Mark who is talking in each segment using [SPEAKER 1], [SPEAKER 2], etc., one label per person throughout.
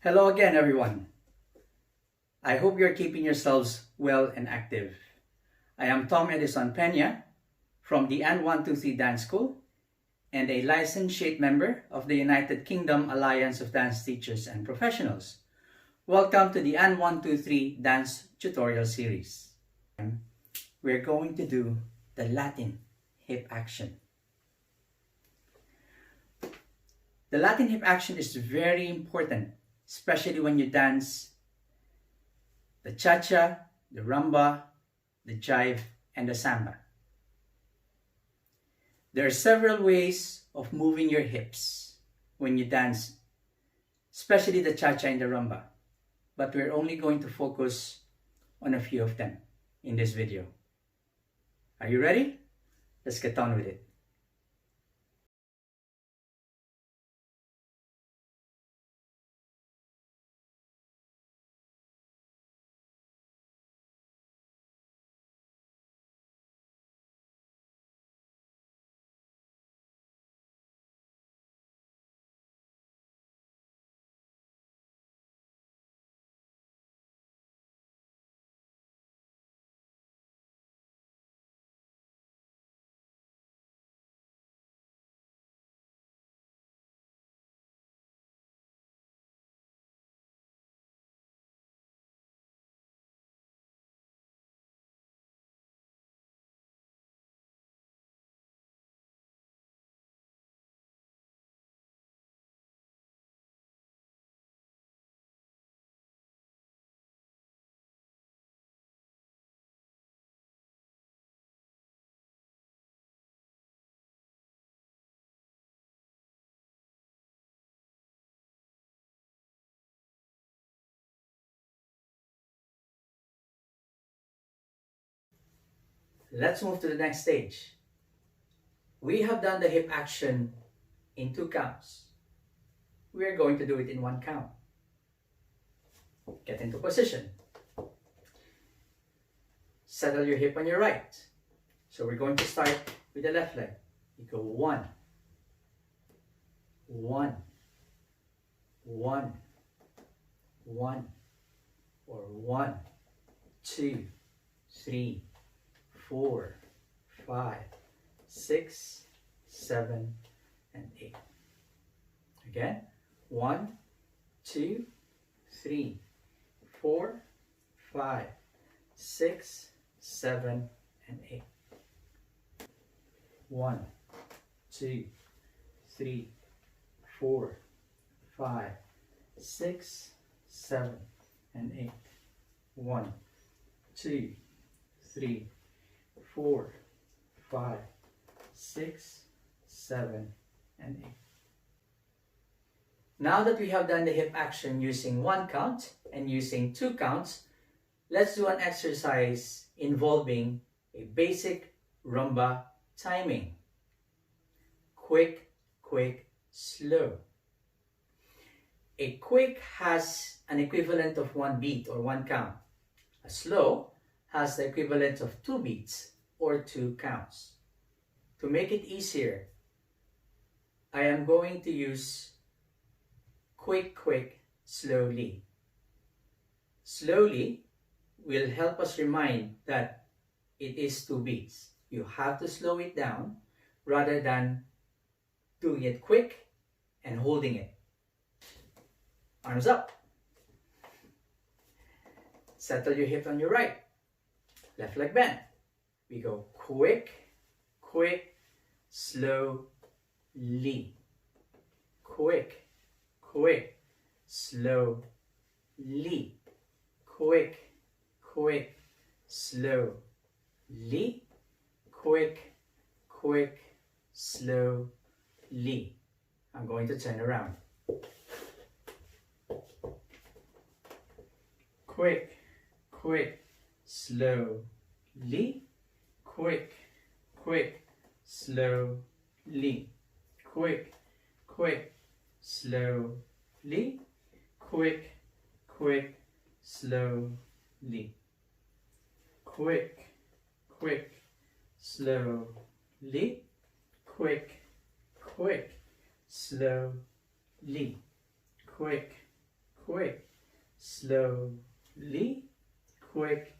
[SPEAKER 1] Hello again, everyone. I hope you're keeping yourselves well and active. I am Tom Edison Peña from the And123 Dance School and a licensed SHAPE member of the United Kingdom Alliance of Dance Teachers and Professionals. Welcome to the And123 Dance Tutorial Series. We're going to do the Latin hip action. The Latin hip action is very important, especially when you dance the cha-cha, the rumba, the jive, and the samba. There are several ways of moving your hips when you dance, especially the cha-cha and the rumba, but we're only going to focus on a few of them in this video. Are you ready? Let's get on with it. Let's move to the next stage. We have done the hip action in 2 counts. We're going to do it in 1 count. Get into position. Settle your hip on your right. So we're going to start with the left leg. You go 1, 1, 1, 1, or 1, 2, 3, 4, 5, 6, 7, and 8. Again, 1, 2, 3, 4, 5, 6, 7, and 8. 1, 2, 3, 4, 5, 6, 7, and 8. 1, 2, 3, 4, 5, 6, 7, and 8. Now that we have done the hip action using 1 count and using 2 counts, let's do an exercise involving a basic rumba timing. Quick, quick, slow. A quick has an equivalent of 1 beat or 1 count. A slow has the equivalent of 2 beats or 2 counts. To make it easier, I am going to use quick, quick, slowly. Slowly will help us remind that it is 2 beats. You have to slow it down rather than doing it quick and holding it. Arms up. Settle your hip on your right. Left leg bend. We go quick, quick, slowly. Quick, quick, slowly. Quick, quick, slowly. Quick, quick, slowly. I'm going to turn around. Quick, quick, slowly. Quick, quick, slowly. Quick, quick, slowly. Quick, quick, slowly. Quick, quick, slowly. Quick, quick, slowly. Quick, quick, slowly, quick,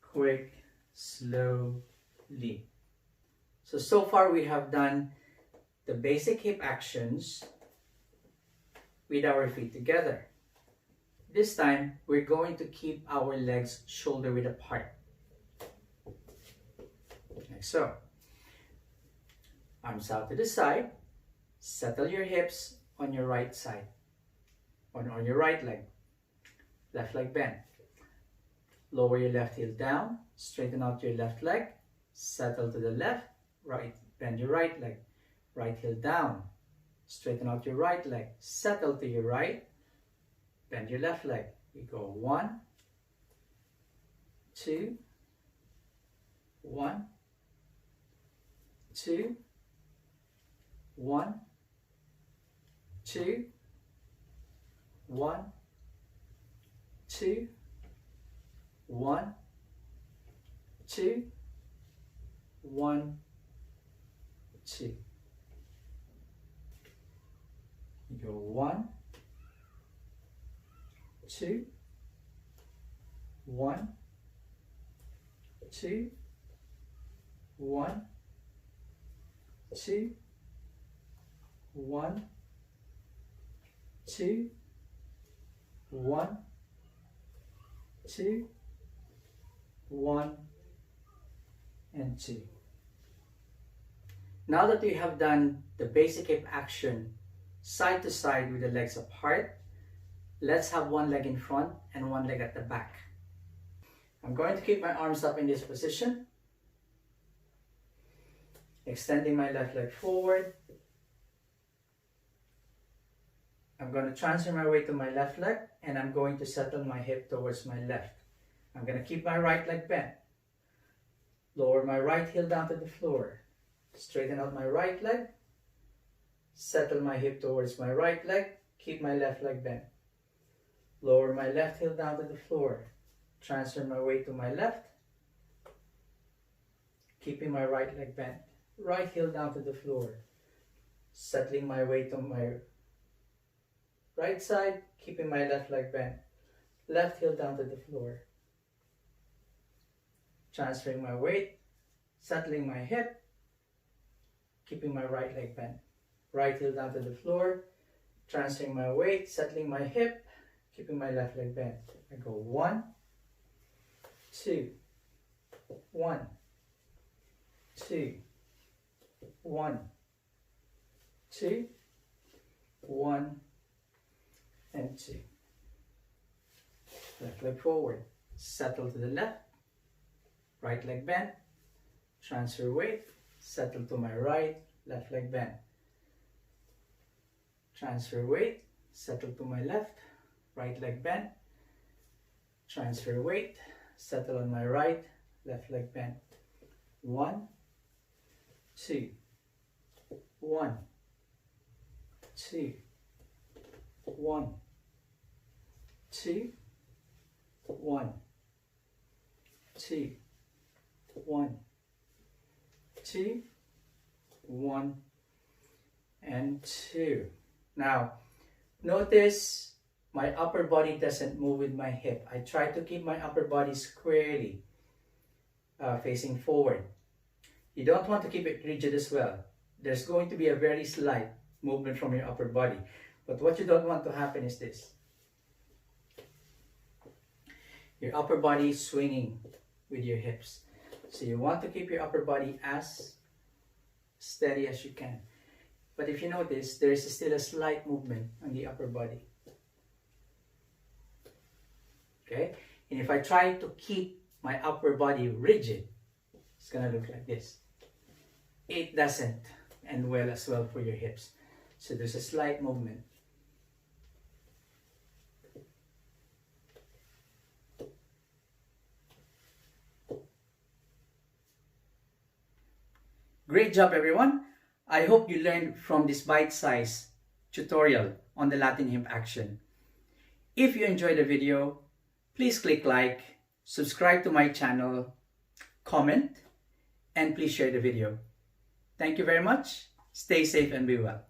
[SPEAKER 1] quick, slowly. So far we have done the basic hip actions with our feet together. This time, we're going to keep our legs shoulder width apart. Like so. Arms out to the side. Settle your hips on your right side. On your right leg. Left leg bend. Lower your left heel down. Straighten out your left leg. Settle to the left. Right. Bend your right leg. Right heel down. Straighten out your right leg. Settle to your right. Bend your left leg. We go 1, 2, 1, 2, 1, 2, 1, 2, 1, 2, 1, 2. You go 1, 2, 1, 2, 1, 2, 1, 2, 1, 2, 1, and 2. Now that we have done the basic hip action side to side with the legs apart, let's have one leg in front and one leg at the back. I'm going to keep my arms up in this position, extending my left leg forward. I'm going to transfer my weight to my left leg and I'm going to settle my hip towards my left. I'm going to keep my right leg bent. Lower my right heel down to the floor. Straighten out my right leg. Settle my hip towards my right leg. Keep my left leg bent. Lower my left heel down to the floor. Transfer my weight to my left. Keeping my right leg bent. Right heel down to the floor. Settling my weight on my right side. Keeping my left leg bent. Left heel down to the floor. Transferring my weight. Settling my hip. Keeping my right leg bent. Right heel down to the floor. Transferring my weight. Settling my hip. Keeping my left leg bent. I go 1, 2, 1, 2, 1, 2, 1, and 2. Left leg forward. Settle to the left. Right leg bent. Transfer weight. Settle to my right. Left leg bent. Transfer weight. Settle to my left. Right leg bent. Transfer weight. Settle on my right. Left leg bent. 1, 2, 1, 2, 1, 2, 1, 2, 1, 2, 1, and 2. Now, notice my upper body doesn't move with my hip. I try to keep my upper body squarely facing forward. You don't want to keep it rigid as well. There's going to be a very slight movement from your upper body. But what you don't want to happen is this. Your upper body is swinging with your hips. So you want to keep your upper body as steady as you can. But if you notice, there is still a slight movement on the upper body. Okay? And if I try to keep my upper body rigid, it's gonna look like this. It doesn't end well as well for your hips. So there's a slight movement. Great job, everyone. I hope you learned from this bite-sized tutorial on the Latin hip action. If you enjoyed the video, please click like, subscribe to my channel, comment, and please share the video. Thank you very much. Stay safe and be well.